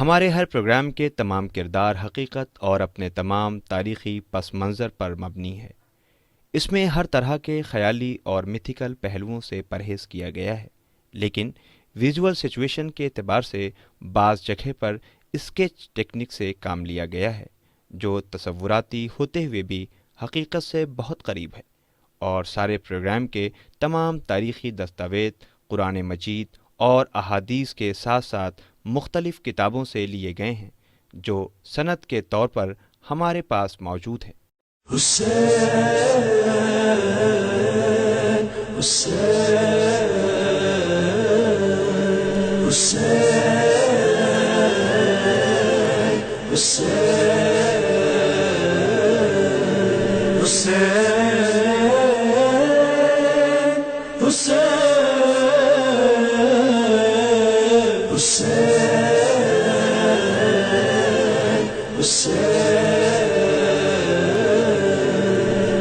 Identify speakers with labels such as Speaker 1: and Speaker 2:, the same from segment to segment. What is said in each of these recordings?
Speaker 1: ہمارے ہر پروگرام کے تمام کردار حقیقت اور اپنے تمام تاریخی پس منظر پر مبنی ہے۔ اس میں ہر طرح کے خیالی اور میتھیکل پہلوؤں سے پرہیز کیا گیا ہے، لیکن ویژول سچویشن کے اعتبار سے بعض جگہ پر اسکیچ ٹیکنک سے کام لیا گیا ہے، جو تصوراتی ہوتے ہوئے بھی حقیقت سے بہت قریب ہے۔ اور سارے پروگرام کے تمام تاریخی دستاویز قرآن مجید اور احادیث کے ساتھ ساتھ مختلف کتابوں سے لیے گئے ہیں، جو سند کے طور پر ہمارے پاس موجود ہے۔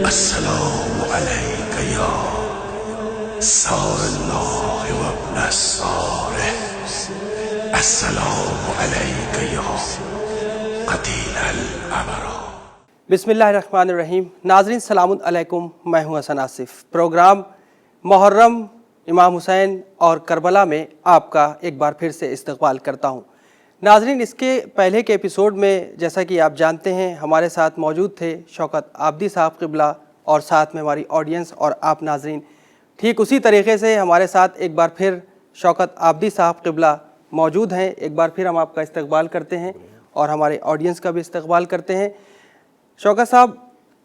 Speaker 2: السلام عليك يا سار الله وابن الساره، السلام عليك يا قتيل الأمراء۔
Speaker 3: بسم اللہ الرحمن الرحیم۔ ناظرین سلام علیکم، میں ہوں حسن آصف۔ پروگرام محرم، امام حسین اور کربلا میں آپ کا ایک بار پھر سے استقبال کرتا ہوں۔ ناظرین، اس کے پہلے کے ایپیسوڈ میں جیسا کہ آپ جانتے ہیں ہمارے ساتھ موجود تھے شوکت عابدی صاحب قبلہ، اور ساتھ میں ہماری آڈینس اور آپ ناظرین۔ ٹھیک اسی طریقے سے ہمارے ساتھ ایک بار پھر شوکت عابدی صاحب قبلہ موجود ہیں۔ ایک بار پھر ہم آپ کا استقبال کرتے ہیں اور ہمارے آڈینس کا بھی استقبال کرتے ہیں۔ شوکت صاحب،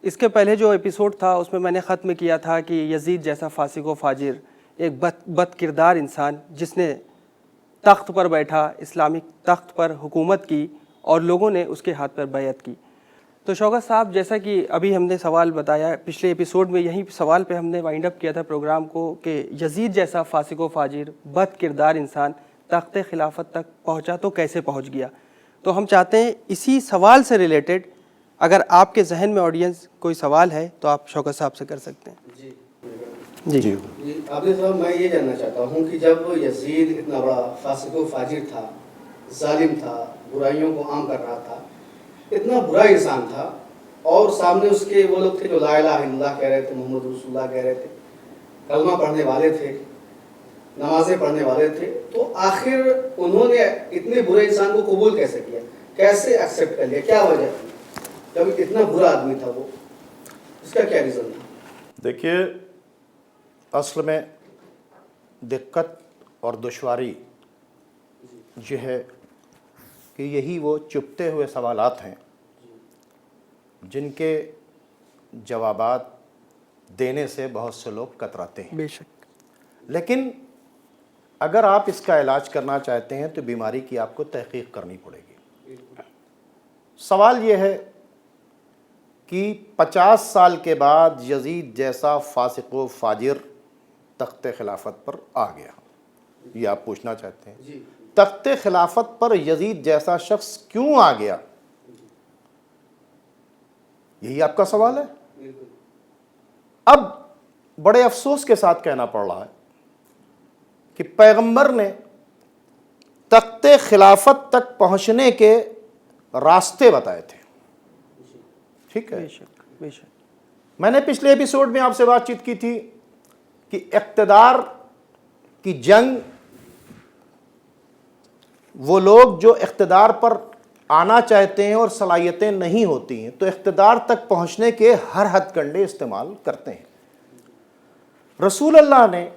Speaker 3: اس کے پہلے جو ایپیسوڈ تھا اس میں میں نے ختم کیا تھا کہ یزید جیسا فاسق و فاجر، ایک بد کردار انسان جس نے تخت پر بیٹھا، اسلامک تخت پر حکومت کی اور لوگوں نے اس کے ہاتھ پر بیعت کی۔ تو شوکت صاحب، جیسا کہ ابھی ہم نے سوال بتایا، پچھلے ایپیسوڈ میں یہی سوال پہ ہم نے وائنڈ اپ کیا تھا پروگرام کو کہ یزید جیسا فاسق و فاجر، بد کردار انسان تخت خلافت تک پہنچا تو کیسے پہنچ گیا؟ تو ہم چاہتے ہیں اسی سوال سے ریلیٹڈ اگر آپ کے ذہن میں آڈینس کوئی سوال ہے تو آپ شوکت صاحب سے کر سکتے ہیں۔
Speaker 4: جی عابد صاحب، میں یہ جاننا چاہتا ہوں کہ جب یزید اتنا بڑا فاسق و فاجر تھا، ظالم تھا، برائیوں کو عام کر رہا تھا، اتنا برا انسان تھا، اور سامنے اس کے وہ لوگ تھے جو لا الہ الا اللہ کہہ رہے تھے، محمد رسول اللہ کہہ رہے تھے، کلمہ پڑھنے والے تھے، نمازیں پڑھنے والے تھے، تو آخر انہوں نے اتنے برے انسان کو قبول کیسے کیا، کیسے ایکسیپٹ کر لیا؟ کیا وجہ تھی جب اتنا برا آدمی تھا وہ؟ اس کا کیا ریزن تھا؟
Speaker 5: دیکھیے، اصل میں دقت اور دشواری یہ ہے کہ یہی وہ چپتے ہوئے سوالات ہیں جن کے جوابات دینے سے بہت سے لوگ کتراتے ہیں۔
Speaker 3: بے شک۔
Speaker 5: لیکن اگر آپ اس کا علاج کرنا چاہتے ہیں تو بیماری کی آپ کو تحقیق کرنی پڑے گی۔ سوال یہ ہے کہ 50 سال کے بعد یزید جیسا فاسق و فاجر تخت خلافت پر آ گیا، یہ آپ پوچھنا چاہتے ہیں۔ تخت خلافت پر یزید جیسا شخص کیوں آ گیا، یہی آپ کا سوال ہے۔ اب بڑے افسوس کے ساتھ کہنا پڑ رہا ہے کہ پیغمبر نے تخت خلافت تک پہنچنے کے راستے بتائے تھے، ٹھیک ہے؟
Speaker 3: بے شک۔
Speaker 5: میں نے پچھلے ایپیسوڈ میں آپ سے بات چیت کی تھی کہ اقتدار کی جنگ، وہ لوگ جو اقتدار پر آنا چاہتے ہیں اور صلاحیتیں نہیں ہوتی ہیں تو اقتدار تک پہنچنے کے ہر ہتھ کنڈے استعمال کرتے ہیں۔ رسول اللہ نے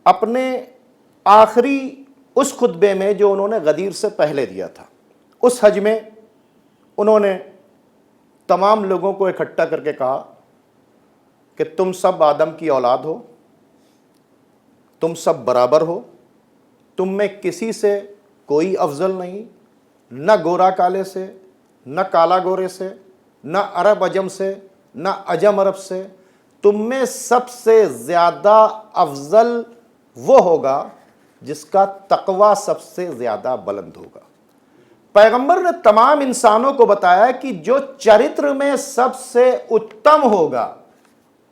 Speaker 5: اپنے آخری اس خطبے میں جو انہوں نے غدیر سے پہلے دیا تھا، اس حج میں انہوں نے تمام لوگوں کو اکٹھا کر کے کہا کہ تم سب آدم کی اولاد ہو، تم سب برابر ہو، تم میں کسی سے کوئی افضل نہیں، نہ گورا کالے سے، نہ کالا گورے سے، نہ عرب عجم سے، نہ عجم عرب سے، تم میں سب سے زیادہ افضل وہ ہوگا جس کا تقوی سب سے زیادہ بلند ہوگا۔ پیغمبر نے تمام انسانوں کو بتایا کہ جو چرتر میں سب سے اتم ہوگا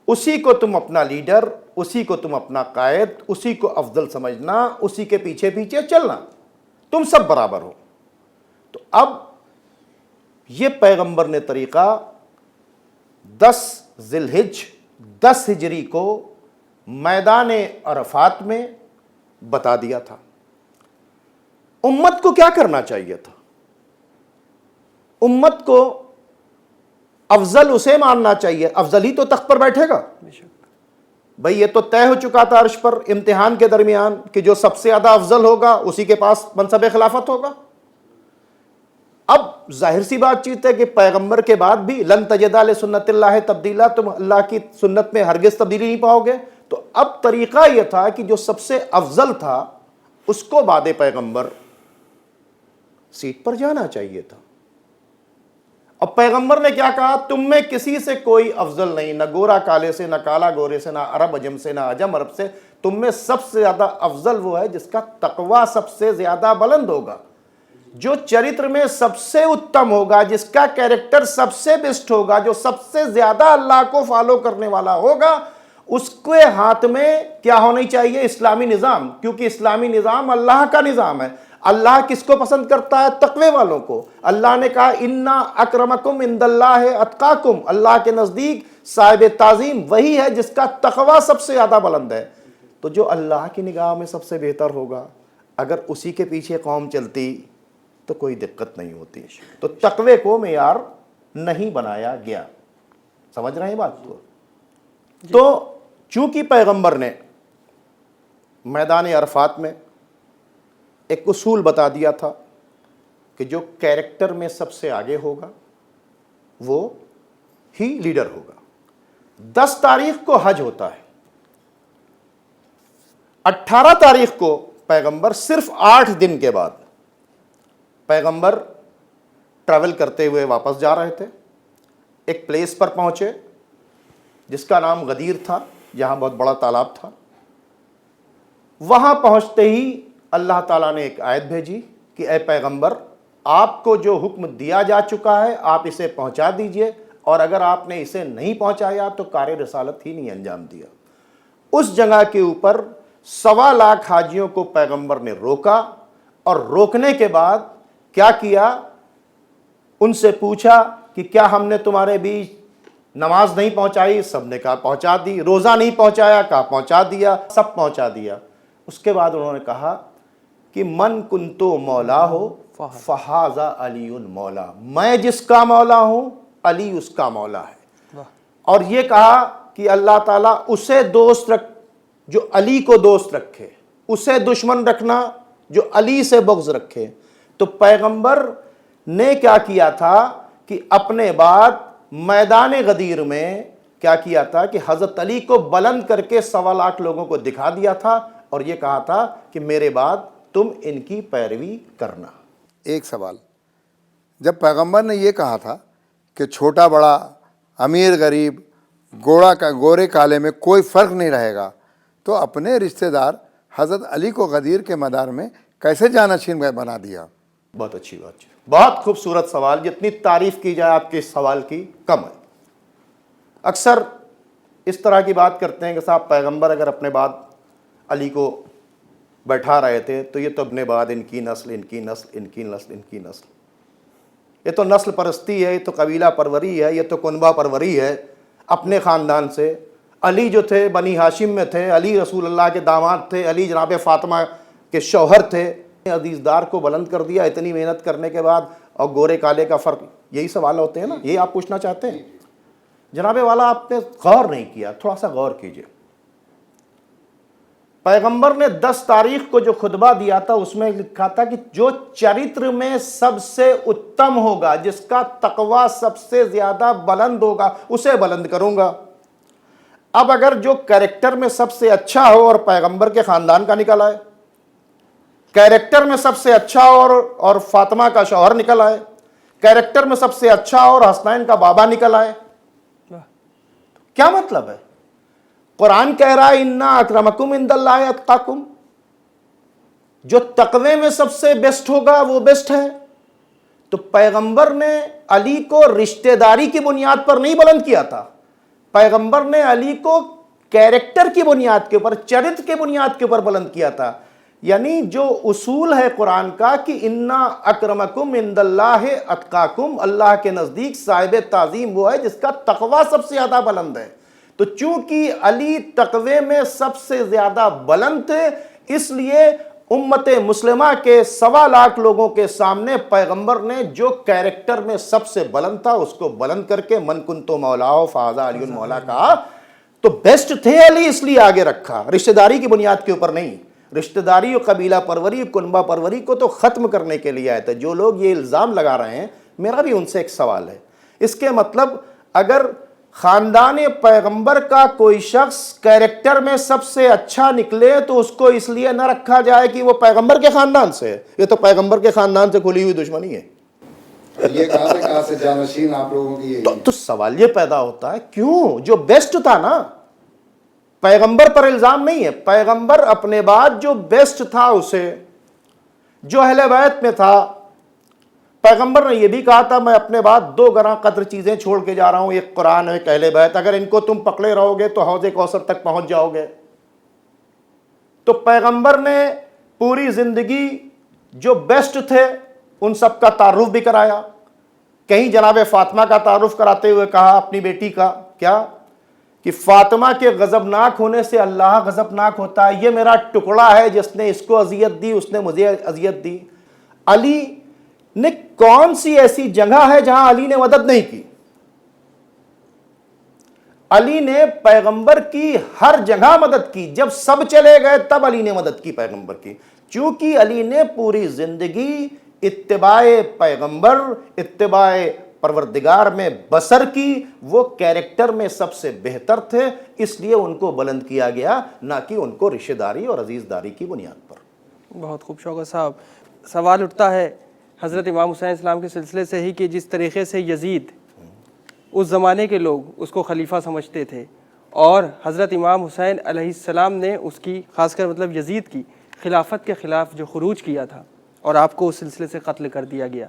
Speaker 5: اسی کو تم اپنا لیڈر، اسی کو تم اپنا قائد، اسی کو افضل سمجھنا، اسی کے پیچھے پیچھے چلنا۔ تم سب برابر ہو. تو اب یہ پیغمبر نے طریقہ 10 ذی الحج 10 ہجری کو میدان عرفات میں بتا دیا تھا. امت کو کیا کرنا چاہیے تھا؟ امت کو افضل اسے ماننا چاہیے، افضل ہی تو تخت پر بیٹھے گا. بھئی یہ تو طے ہو چکا تھا عرش پر امتحان کے درمیان کہ جو سب سے زیادہ افضل ہوگا اسی کے پاس منصب خلافت ہوگا. اب ظاہر سی بات چیت ہے کہ پیغمبر کے بعد بھی لن تجد لسنت اللہ تبدیلا، تم اللہ کی سنت میں ہرگز تبدیلی نہیں پاؤ گے. تو اب طریقہ یہ تھا کہ جو سب سے افضل تھا اس کو بعد پیغمبر سیٹ پر جانا چاہیے تھا. اب پیغمبر نے کیا کہا؟ تم میں کسی سے کوئی افضل نہیں، نہ گورا کالے سے، نہ کالا گورے سے، نہ عرب عجم سے، نہ عجم عرب سے. تم میں سب سے زیادہ افضل وہ ہے جس کا تقوی سب سے زیادہ بلند ہوگا، جو چرتر میں سب سے اتم ہوگا، جس کا کیریکٹر سب سے بیسٹ ہوگا، جو سب سے زیادہ اللہ کو فالو کرنے والا ہوگا. اس کے ہاتھ میں کیا ہونی چاہیے؟ اسلامی نظام. کیونکہ اسلامی نظام اللہ کا نظام ہے. اللہ کس کو پسند کرتا ہے؟ تقوی والوں کو. اللہ نے کہا انا اکرمکم عند اللہ اتقاکم، اللہ کے نزدیک صاحب تعظیم وہی ہے جس کا تقوی سب سے زیادہ بلند ہے. تو جو اللہ کی نگاہ میں سب سے بہتر ہوگا، اگر اسی کے پیچھے قوم چلتی تو کوئی دقت نہیں ہوتی. تو تقوی کو معیار نہیں بنایا گیا. سمجھ رہے ہیں بات کو؟ تو چونکہ پیغمبر نے میدان عرفات میں ایک اصول بتا دیا تھا کہ جو کیریکٹر میں سب سے آگے ہوگا وہ ہی لیڈر ہوگا. 10 تاریخ کو حج ہوتا ہے. 18 تاریخ کو پیغمبر صرف 8 دن کے بعد پیغمبر ٹریول کرتے ہوئے واپس جا رہے تھے. ایک پلیس پر پہنچے جس کا نام غدیر تھا، جہاں بہت بڑا تالاب تھا. وہاں پہنچتے ہی اللہ تعالیٰ نے ایک آیت بھیجی کہ اے پیغمبر، آپ کو جو حکم دیا جا چکا ہے آپ اسے پہنچا دیجئے، اور اگر آپ نے اسے نہیں پہنچایا تو کار رسالت ہی نہیں انجام دیا. اس جگہ کے اوپر 1.25 لاکھ حاجیوں کو پیغمبر نے روکا، اور روکنے کے بعد کیا کیا؟ ان سے پوچھا کہ کیا ہم نے تمہارے بیچ نماز نہیں پہنچائی؟ سب نے کہا پہنچا دی. روزہ نہیں پہنچایا؟ کہا پہنچا دیا. سب پہنچا دیا. اس کے بعد انہوں نے کہا کہ من کنتو مولا ہو فہذا علی مولا، میں جس کا مولا ہوں علی اس کا مولا ہے. اور یہ کہا کہ اللہ تعالیٰ اسے دوست رکھ جو علی کو دوست رکھے، اسے دشمن رکھنا جو علی سے بغض رکھے. تو پیغمبر نے کیا کیا تھا کہ اپنے بعد میدان غدیر میں کیا کیا تھا کہ حضرت علی کو بلند کر کے 1.25 لاکھ لوگوں کو دکھا دیا تھا، اور یہ کہا تھا کہ میرے بعد تم ان کی پیروی کرنا.
Speaker 6: ایک سوال، جب پیغمبر نے یہ کہا تھا کہ چھوٹا بڑا، امیر غریب، گورے کالے میں کوئی فرق نہیں رہے گا، تو اپنے رشتہ دار حضرت علی کو غدیر کے میدان میں کیسے جانشین بنا دیا؟
Speaker 5: بہت اچھی بات، بہت خوبصورت سوال. جتنی تعریف کی جائے آپ کے اس سوال کی کم ہے. اکثر اس طرح کی بات کرتے ہیں کہ صاحب پیغمبر اگر اپنے بعد علی کو بیٹھا رہے تھے تو یہ تو اپنے بعد ان کی نسل، ان کی نسل، ان کی نسل، ان کی نسل. یہ تو نسل پرستی ہے، یہ تو قبیلہ پروری ہے، یہ تو کنبہ پروری ہے. اپنے خاندان سے علی جو تھے بنی ہاشم میں تھے، علی رسول اللہ کے داماد تھے، علی جناب فاطمہ کے شوہر تھے. عزیزدار کو بلند کر دیا اتنی محنت کرنے کے بعد، اور گورے کالے کا فرق. یہی سوال ہوتے ہیں نا، یہی آپ پوچھنا چاہتے ہیں. جناب والا آپ نے غور نہیں کیا، تھوڑا سا غور کیجئے. پیغمبر نے 10 تاریخ کو جو خطبہ دیا تھا اس میں لکھا تھا کہ جو چرتر میں سب سے اتم ہوگا، جس کا تقوی سب سے زیادہ بلند ہوگا، اسے بلند کروں گا. اب اگر جو کیریکٹر میں سب سے اچھا ہو اور پیغمبر کے خاندان کا نکل آئے، کیریکٹر میں سب سے اچھا اور فاطمہ کا شوہر نکل آئے، کیریکٹر میں سب سے اچھا اور حسنین کا بابا نکل آئے، کیا مطلب ہے؟ قرآن کہہ رہا ہے انا اکرمکم عند اللہ اتقاکم، جو تقوی میں سب سے بیسٹ ہوگا وہ بیسٹ ہے. تو پیغمبر نے علی کو رشتہ داری کی بنیاد پر نہیں بلند کیا تھا، پیغمبر نے علی کو کیریکٹر کی بنیاد کے اوپر، چرتر کی بنیاد کے اوپر بلند کیا تھا یعنی جو اصول ہے قرآن کا کہ انا اکرمکم عند اللہ اتقاکم، اللہ کے نزدیک صاحب تعظیم وہ ہے جس کا تقوی سب سے زیادہ بلند ہے. تو چونکہ علی تقوی میں سب سے زیادہ بلند تھے، اس لیے امت مسلمہ کے 1.25 لاکھ لوگوں کے سامنے پیغمبر نے جو کیریکٹر میں سب سے بلند تھا اس کو بلند کر کے من کنتو مولاہ فہذا علی مولا کہا. تو بیسٹ تھے علی، اس لیے آگے رکھا، رشتہ داری کی بنیاد کے اوپر نہیں. رشتہ داری اور قبیلہ پروری، کنبہ پروری کو تو ختم کرنے کے لیے آئے تھے. جو لوگ یہ الزام لگا رہے ہیں، میرا بھی ان سے ایک سوال ہے. اس کے مطلب اگر خاندان پیغمبر کا کوئی شخص کیریکٹر میں سب سے اچھا نکلے تو اس کو اس لیے نہ رکھا جائے کہ وہ پیغمبر کے خاندان سے ہے. یہ تو پیغمبر کے خاندان سے کھلی ہوئی دشمنی ہے.
Speaker 6: یہ کہاں سے جانشین آپ لوگوں کی یہی ہے.
Speaker 5: تو سوال یہ پیدا ہوتا ہے کیوں؟ جو بیسٹ تھا نا، پیغمبر پر الزام نہیں ہے، پیغمبر اپنے بعد جو بیسٹ تھا اسے، جو اہل بیت میں تھا، پیغمبر نے یہ بھی کہا تھا میں اپنے بعد 2 گراں قدر چیزیں چھوڑ کے جا رہا ہوں، ایک قرآن ایک اہل بیت، اگر ان کو تم پکڑے رہو گے تو حوض کوثر تک پہنچ جاؤ گے. تو پیغمبر نے پوری زندگی جو بیسٹ تھے ان سب کا تعارف بھی کرایا. کہیں جناب فاطمہ کا تعارف کراتے ہوئے کہا اپنی بیٹی کا، کیا کہ فاطمہ کے غضبناک ہونے سے اللہ غضبناک ہوتا ہے، یہ میرا ٹکڑا ہے جس نے اس کو اذیت دی، اس نے مجھے اذیت دی. علی نے کون سی ایسی جگہ ہے جہاں علی نے مدد نہیں کی؟ علی نے پیغمبر کی ہر جگہ مدد کی. جب سب چلے گئے تب علی نے مدد کی پیغمبر کی، چونکہ علی نے پوری زندگی اتباع پیغمبر، اتباع پروردگار میں بسر کی. وہ کیریکٹر میں سب سے بہتر تھے، اس لیے ان کو بلند کیا گیا، نہ کہ ان کو رشتہ داری اور عزیز داری کی بنیاد پر.
Speaker 3: بہت خوب شوکت صاحب. سوال اٹھتا ہے حضرت امام حسین السلام کے سلسلے سے ہی کہ جس طریقے سے یزید اس زمانے کے لوگ اس کو خلیفہ سمجھتے تھے اور حضرت امام حسین علیہ السلام نے اس کی خاص کر مطلب یزید کی خلافت کے خلاف جو خروج کیا تھا اور آپ کو اس سلسلے سے قتل کر دیا گیا،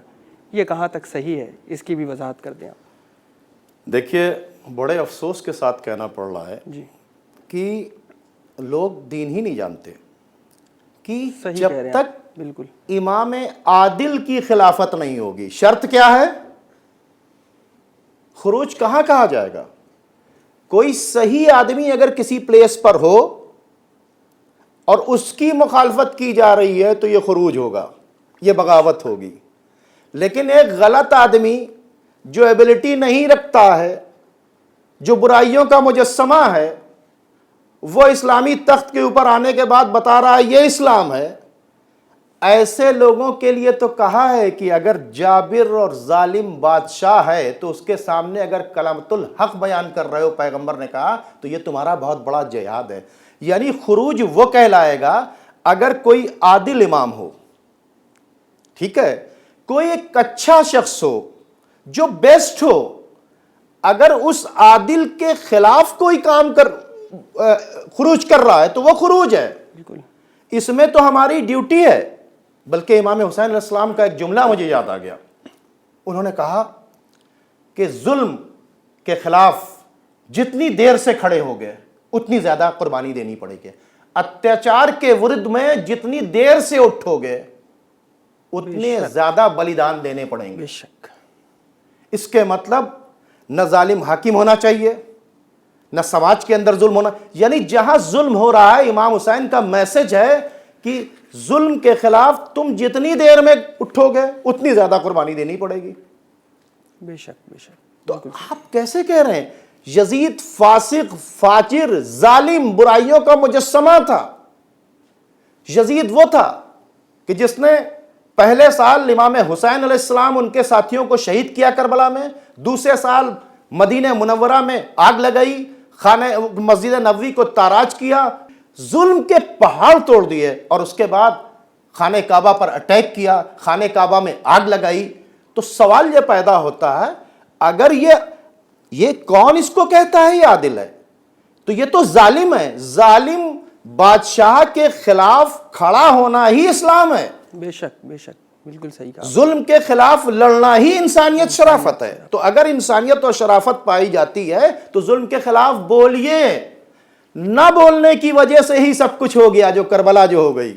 Speaker 3: یہ کہاں تک صحیح ہے؟ اس کی بھی وضاحت کر دیں آپ.
Speaker 5: دیکھیے بڑے افسوس کے ساتھ کہنا پڑ رہا ہے
Speaker 3: جی
Speaker 5: کہ لوگ دین ہی نہیں جانتے کہ
Speaker 3: صحیح
Speaker 5: جب
Speaker 3: کہہ رہے ہیں
Speaker 5: تک
Speaker 3: بالکل
Speaker 5: امام عادل کی خلافت نہیں ہوگی. شرط کیا ہے؟ خروج کہاں کہا جائے گا؟ کوئی صحیح آدمی اگر کسی پلیس پر ہو اور اس کی مخالفت کی جا رہی ہے تو یہ خروج ہوگا، یہ بغاوت ہوگی. لیکن ایک غلط آدمی جو ایبلٹی نہیں رکھتا ہے، جو برائیوں کا مجسمہ ہے، وہ اسلامی تخت کے اوپر آنے کے بعد بتا رہا ہے یہ اسلام ہے. ایسے لوگوں کے لیے تو کہا ہے کہ اگر جابر اور ظالم بادشاہ ہے تو اس کے سامنے اگر کلمۃ الحق بیان کر رہے ہو، پیغمبر نے کہا، تو یہ تمہارا بہت بڑا جہاد ہے. یعنی خروج وہ کہلائے گا اگر کوئی عادل امام ہو، ٹھیک ہے، کوئی ایک اچھا شخص ہو جو بیسٹ ہو. اگر اس عادل کے خلاف کوئی کام خروج کر رہا ہے تو وہ خروج ہے.
Speaker 3: بالکل
Speaker 5: اس میں تو ہماری ڈیوٹی ہے. بلکہ امام حسین علیہ السلام کا ایک جملہ مجھے یاد آ گیا. انہوں نے کہا کہ ظلم کے خلاف جتنی دیر سے کھڑے ہو گئے اتنی زیادہ قربانی دینی پڑے گی. اتیاچار کے ورد میں جتنی دیر سے اٹھو گے اتنے زیادہ بلیدان دینے پڑیں گے.
Speaker 3: بے شک.
Speaker 5: اس کے مطلب نہ ظالم حاکم ہونا چاہیے، نہ سماج کے اندر ظلم ہونا. یعنی جہاں ظلم ہو رہا ہے، امام حسین کا میسج ہے کہ ظلم کے خلاف تم جتنی دیر میں اٹھو گے اتنی زیادہ قربانی دینی پڑے گی.
Speaker 3: بے شک بے شک.
Speaker 5: تو آپ کیسے کہہ رہے ہیں یزید فاسق، فاجر، ظالم، برائیوں کا مجسمہ تھا. یزید وہ تھا کہ جس نے پہلے سال امام حسین علیہ السلام ان کے ساتھیوں کو شہید کیا کربلا میں، دوسرے سال مدینہ منورہ میں آگ لگائی، خانہ مسجد نبوی کو تاراج کیا، ظلم کے پہاڑ توڑ دیے، اور اس کے بعد خانہ کعبہ پر اٹیک کیا، خانہ کعبہ میں آگ لگائی. تو سوال یہ پیدا ہوتا ہے اگر یہ کون اس کو کہتا ہے یہ عادل ہے؟ تو یہ تو ظالم ہے. ظالم بادشاہ کے خلاف کھڑا ہونا ہی اسلام ہے.
Speaker 3: بے شک بے شک. بالکل صحیح کہا.
Speaker 5: ظلم کے خلاف لڑنا ہی انسانیت، شرافت ہے. تو اگر انسانیت اور شرافت پائی جاتی ہے تو ظلم کے خلاف بولیے. نہ بولنے کی وجہ سے ہی سب کچھ ہو گیا جو کربلا جو ہو گئی.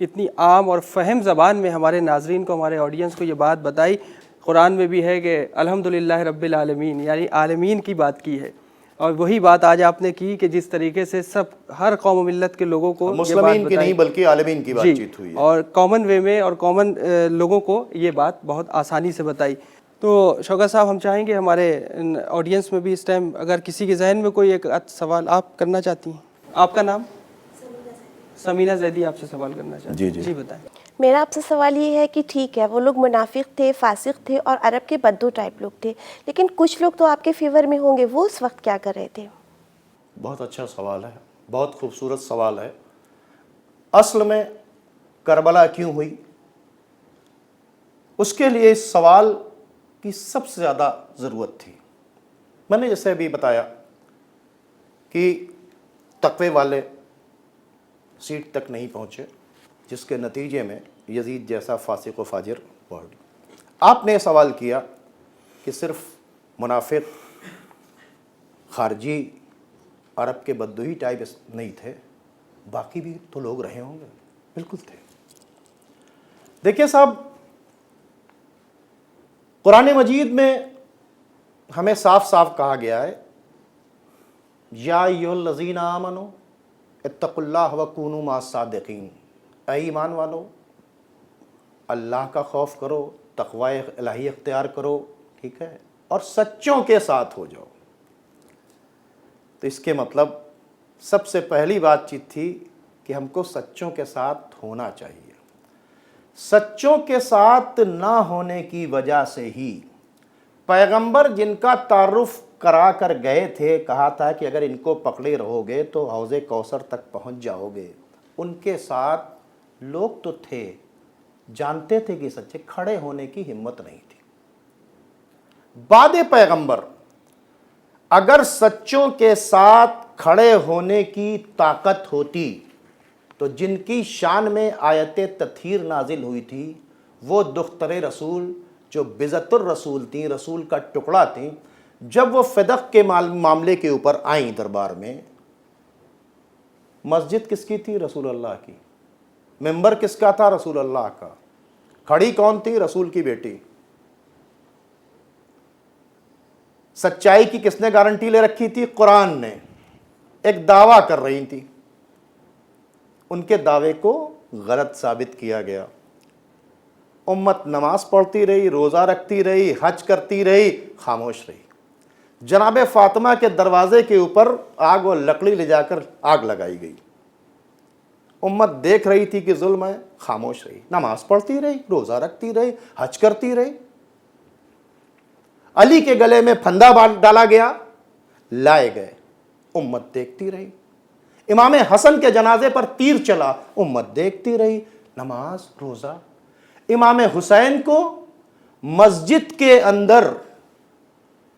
Speaker 3: اتنی عام اور فہم زبان میں ہمارے ناظرین کو، ہمارے آڈینس کو یہ بات بتائی. قرآن میں بھی ہے کہ الحمدللہ رب العالمین، یعنی عالمین کی بات کی ہے. اور وہی بات آج آپ نے کی کہ جس طریقے سے ہر قوم و ملت کے لوگوں کو
Speaker 5: مسلمین کی نہیں بلکہ عالمین کی بات چیت ہوئی ہے،
Speaker 3: اور کامن وے میں اور کامن لوگوں کو یہ بات بہت آسانی سے بتائی. تو شوکت صاحب، ہم چاہیں گے ہمارے آڈینس میں بھی اس ٹائم اگر کسی کے ذہن میں کوئی ایک سوال آپ کرنا چاہتی ہیں. آپ کا نام؟ سمینہ زیدی آپ سے سوال کرنا چاہتی ہیں. جی بتائیں.
Speaker 7: میرا آپ سے سوال یہ ہے کہ ٹھیک ہے وہ لوگ منافق تھے، فاسق تھے اور عرب کے بدو ٹائپ لوگ تھے، لیکن کچھ لوگ تو آپ کے فیور میں ہوں گے، وہ اس وقت کیا کر رہے تھے؟
Speaker 5: بہت اچھا سوال ہے، بہت خوبصورت سوال ہے. اصل میں کربلا کیوں ہوئی، اس کے لیے اس سوال کی سب سے زیادہ ضرورت تھی. میں نے جیسے ابھی بتایا کہ تقوی والے سیٹ تک نہیں پہنچے، جس کے نتیجے میں یزید جیسا فاسق و فاجر بڑھ. آپ نے سوال کیا کہ صرف منافق خارجی عرب کے بدوہی ٹائپ نہیں تھے، باقی بھی تو لوگ رہے ہوں گے. بالکل تھے. دیکھیے صاحب، قرآن مجید میں ہمیں صاف صاف کہا گیا ہے یا ایھا الذین آمنوا اتقوا اللہ وکونوا مع الصادقین. اے ایمان والو، اللہ کا خوف کرو، تقوی الہی اختیار کرو، ٹھیک ہے، اور سچوں کے ساتھ ہو جاؤ. تو اس کے مطلب سب سے پہلی بات چیت تھی کہ ہم کو سچوں کے ساتھ ہونا چاہیے. سچوں کے ساتھ نہ ہونے کی وجہ سے ہی پیغمبر جن کا تعارف کرا کر گئے تھے، کہا تھا کہ اگر ان کو پکڑے رہو گے تو حوض کوثر تک پہنچ جاؤ گے، ان کے ساتھ لوگ تو تھے، جانتے تھے کہ سچے، کھڑے ہونے کی ہمت نہیں تھی. بعد پیغمبر اگر سچوں کے ساتھ کھڑے ہونے کی طاقت ہوتی تو جن کی شان میں آیت تطہیر نازل ہوئی تھی، وہ دختر رسول جو بضعت الرسول تھیں، رسول کا ٹکڑا تھیں، جب وہ فدق کے معاملے کے اوپر آئیں دربار میں، مسجد کس کی تھی؟ رسول اللہ کی. ممبر کس کا تھا؟ رسول اللہ کا. کھڑی کون تھی؟ رسول کی بیٹی. سچائی کی کس نے گارنٹی لے رکھی تھی؟ قرآن نے. ایک دعویٰ کر رہی تھی، ان کے دعوے کو غلط ثابت کیا گیا. امت نماز پڑھتی رہی، روزہ رکھتی رہی، حج کرتی رہی، خاموش رہی. جناب فاطمہ کے دروازے کے اوپر آگ و لکڑی لے جا کر آگ لگائی گئی. امت دیکھ رہی تھی کہ ظلم ہے، خاموش رہی. نماز پڑھتی رہی، روزہ رکھتی رہی، حج کرتی رہی. علی کے گلے میں پھندا ڈالا گیا، لائے گئے، امت دیکھتی رہی. امام حسن کے جنازے پر تیر چلا، امت دیکھتی رہی، نماز، روزہ. امام حسین کو مسجد کے اندر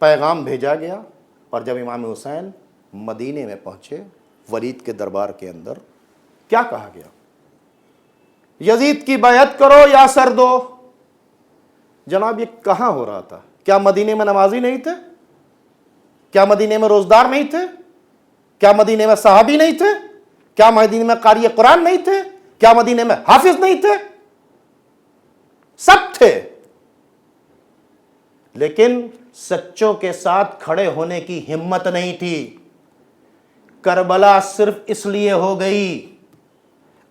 Speaker 5: پیغام بھیجا گیا، اور جب امام حسین مدینے میں پہنچے، ولید کے دربار کے اندر کیا کہا گیا؟ یزید کی بیعت کرو یا سر دو. جناب یہ کہاں ہو رہا تھا؟ کیا مدینے میں نمازی نہیں تھے؟ کیا مدینے میں روزدار نہیں تھے؟ کیا مدینے میں صحابی نہیں تھے؟ کیا مدینے میں قاری قرآن نہیں تھے؟ کیا مدینے میں حافظ نہیں تھے؟ سب تھے. لیکن سچوں کے ساتھ کھڑے ہونے کی ہمت نہیں تھی. کربلا صرف اس لیے ہو گئی،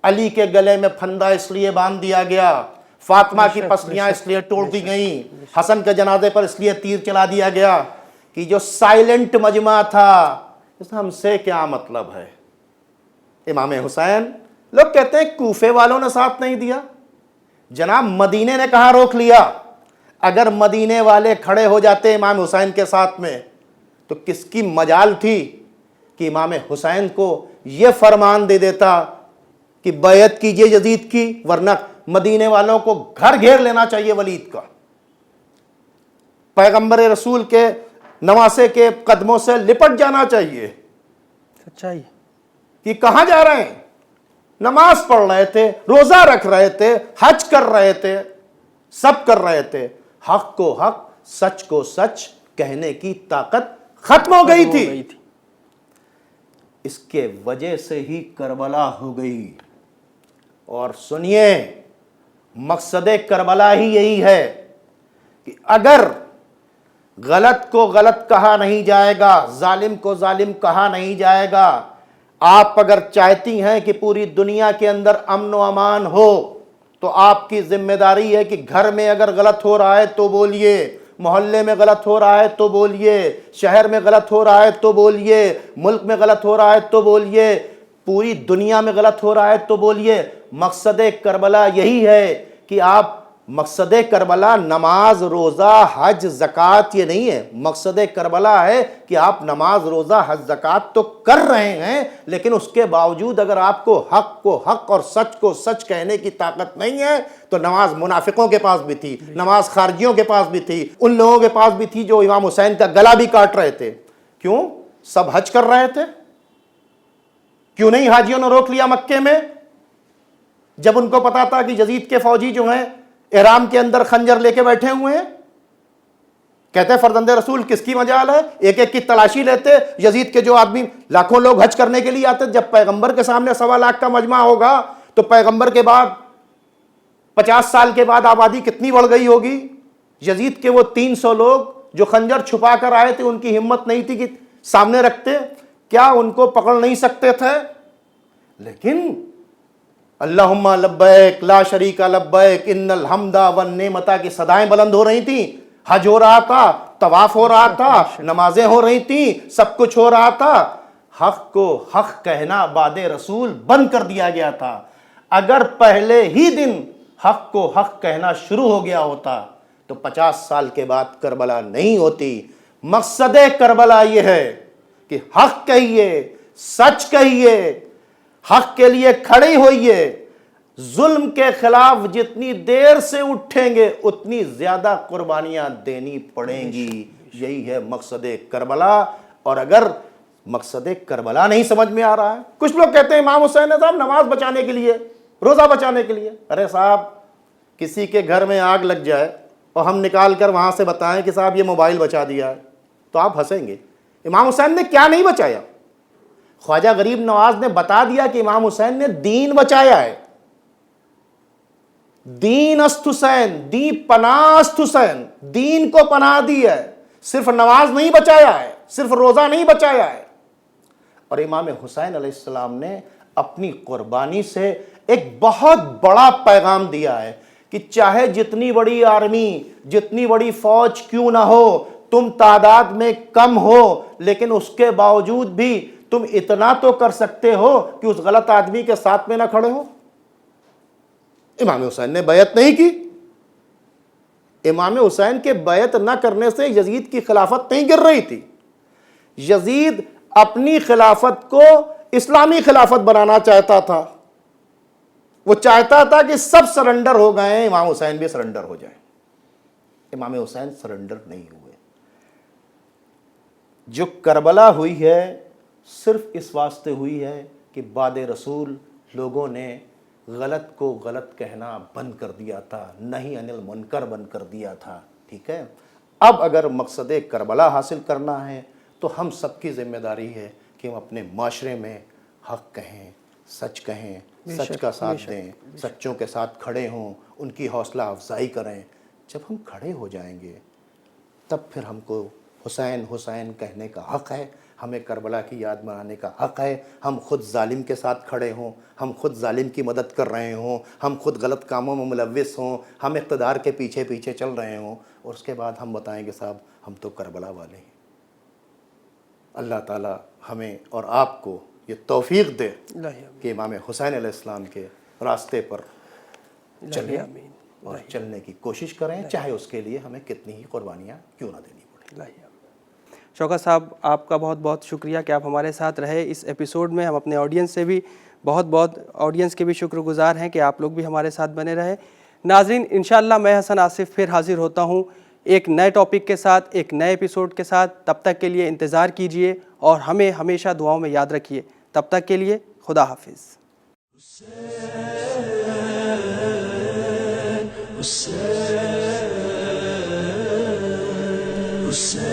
Speaker 5: علی کے گلے میں پھندا اس لیے باندھ دیا گیا، فاطمہ کی پسلیاں اس لیے توڑ دی گئیں، حسن کے جنازے پر اس لیے تیر چلا دیا گیا کہ جو سائلنٹ مجمع تھا، اس ہم سے کیا مطلب ہے. امام حسین، لوگ کہتے ہیں کوفے والوں نے ساتھ نہیں دیا. جناب مدینے نے کہاں روک لیا؟ اگر مدینے والے کھڑے ہو جاتے امام حسین کے ساتھ میں تو کس کی مجال تھی کہ امام حسین کو یہ فرمان دے دیتا کہ بیعت کیجئے یزید کی، ورنہ مدینے والوں کو گھر گھیر لینا چاہیے ولید کا. پیغمبر رسول کے نواسے کے قدموں سے لپٹ جانا چاہیے.
Speaker 3: سچائی
Speaker 5: کہ کہاں جا رہے ہیں؟ نماز پڑھ رہے تھے، روزہ رکھ رہے تھے، حج کر رہے تھے، سب کر رہے تھے. حق کو حق، سچ کو سچ کہنے کی طاقت ختم ہو گئی تھی. اس کے وجہ سے ہی کربلا ہو گئی. اور سنیے مقصد کربلا ہی یہی ہے کہ اگر غلط کو غلط کہا نہیں جائے گا، ظالم کو ظالم کہا نہیں جائے گا. آپ اگر چاہتی ہیں کہ پوری دنیا کے اندر امن و امان ہو تو آپ کی ذمہ داری ہے کہ گھر میں اگر غلط ہو رہا ہے تو بولیے، محلے میں غلط ہو رہا ہے تو بولیے، شہر میں غلط ہو رہا ہے تو بولیے، ملک میں غلط ہو رہا ہے تو بولیے، پوری دنیا میں غلط ہو رہا ہے تو بولیے. مقصد کربلا یہی ہے کہ آپ، مقصد کربلا نماز روزہ حج زکوٰۃ یہ نہیں ہے. مقصد کربلا ہے کہ آپ نماز روزہ حج زکوٰۃ تو کر رہے ہیں، لیکن اس کے باوجود اگر آپ کو حق اور سچ کو سچ کہنے کی طاقت نہیں ہے تو نماز منافقوں کے پاس بھی تھی، نماز خارجیوں کے پاس بھی تھی، ان لوگوں کے پاس بھی تھی جو امام حسین کا گلا بھی کاٹ رہے تھے. کیوں؟ سب حج کر رہے تھے. کیوں نہیں حاجیوں نے روک لیا مکے میں جب ان کو پتا تھا کہ یزید کے فوجی جو ہیں احرام کے اندر خنجر لے کے بیٹھے ہوئے ہیں؟ کہتے ہیں فرزند رسول کس کی مجال ہے، ایک ایک کی تلاشی لیتے. یزید کے جو آدمی، لاکھوں لوگ حج کرنے کے لیے آتے، جب پیغمبر کے سامنے 1.25 لاکھ کا مجمع ہوگا تو پیغمبر کے بعد 50 سال کے بعد آبادی کتنی بڑھ گئی ہوگی. یزید کے وہ 300 لوگ جو خنجر چھپا کر آئے تھے، ان کی ہمت نہیں تھی کہ سامنے رکھتے. کیا ان کو پکڑ نہیں سکتے تھے؟ لیکن اللہم لبیک لا شریک لبیک ان الحمد والنعمت کی صدائیں بلند ہو رہی تھیں. حج ہو رہا تھا، طواف ہو رہا تھا، نمازیں ہو رہی تھیں، سب کچھ ہو رہا تھا. حق کو حق کہنا بعد رسول بند کر دیا گیا تھا. اگر پہلے ہی دن حق کو حق کہنا شروع ہو گیا ہوتا تو 50 سال کے بعد کربلا نہیں ہوتی. مقصد کربلا یہ ہے کہ حق کہیے، سچ کہیے، حق کے لیے کھڑے ہوئیے. ظلم کے خلاف جتنی دیر سے اٹھیں گے اتنی زیادہ قربانیاں دینی پڑیں گی. یہی ہے مقصد کربلا. اور اگر مقصد کربلا نہیں سمجھ میں آ رہا ہے، کچھ لوگ کہتے ہیں امام حسین صاحب نماز بچانے کے لیے، روزہ بچانے کے لیے. ارے صاحب، کسی کے گھر میں آگ لگ جائے اور ہم نکال کر وہاں سے بتائیں کہ صاحب یہ موبائل بچا دیا ہے تو آپ ہنسیں گے. امام حسین نے کیا نہیں بچایا؟ خواجہ غریب نواز نے بتا دیا کہ امام حسین نے دین بچایا ہے. دین است حسین، دی پناہ است حسین، دین کو پناہ دی ہے. صرف نماز نہیں بچایا ہے، صرف روزہ نہیں بچایا ہے. اور امام حسین علیہ السلام نے اپنی قربانی سے ایک بہت بڑا پیغام دیا ہے کہ چاہے جتنی بڑی آرمی، جتنی بڑی فوج کیوں نہ ہو، تم تعداد میں کم ہو، لیکن اس کے باوجود بھی تم اتنا تو کر سکتے ہو کہ اس غلط آدمی کے ساتھ میں نہ کھڑے ہو. امام حسین نے بیعت نہیں کی. امام حسین کے بیعت نہ کرنے سے یزید کی خلافت نہیں گر رہی تھی. یزید اپنی خلافت کو اسلامی خلافت بنانا چاہتا تھا. وہ چاہتا تھا کہ سب سرنڈر ہو گئے، امام حسین بھی سرنڈر ہو جائیں. امام حسین سرنڈر نہیں ہوئے. جو کربلا ہوئی ہے صرف اس واسطے ہوئی ہے کہ بعد رسول لوگوں نے غلط کو غلط کہنا بند کر دیا تھا، نہیں انل منکر بند کر دیا تھا. ٹھیک ہے، اب اگر مقصد کربلا حاصل کرنا ہے تو ہم سب کی ذمہ داری ہے کہ ہم اپنے معاشرے میں حق کہیں، سچ کہیں، سچ کا ساتھ دیں، سچوں کے ساتھ کھڑے ہوں، ان کی حوصلہ افزائی کریں. جب ہم کھڑے ہو جائیں گے تب پھر ہم کو حسین حسین کہنے کا حق ہے، ہمیں کربلا کی یاد منانے کا حق ہے. ہم خود ظالم کے ساتھ کھڑے ہوں، ہم خود ظالم کی مدد کر رہے ہوں، ہم خود غلط کاموں میں ملوث ہوں، ہم اقتدار کے پیچھے پیچھے چل رہے ہوں، اور اس کے بعد ہم بتائیں گے صاحب ہم تو کربلا والے ہیں. اللہ تعالی ہمیں اور آپ کو یہ توفیق دے کہ امام حسین علیہ السلام کے راستے پر چلیں اور چلنے کی کوشش کریں، چاہے اس کے لیے ہمیں کتنی ہی قربانیاں کیوں نہ دینی پڑیں.
Speaker 3: شوکت صاحب، آپ کا بہت بہت شکریہ کہ آپ ہمارے ساتھ رہے اس ایپیسوڈ میں. ہم اپنے آڈینس سے بھی بہت آڈینس کے بھی شکر گزار ہیں کہ آپ لوگ بھی ہمارے ساتھ بنے رہے. ناظرین، انشاءاللہ میں حسن آصف پھر حاضر ہوتا ہوں ایک نئے ٹاپک کے ساتھ، ایک نئے ایپیسوڈ کے ساتھ. تب تک کے لیے انتظار کیجئے اور ہمیں ہمیشہ دعاؤں میں یاد رکھیے. تب تک کے لیے خدا حافظ.
Speaker 2: حسین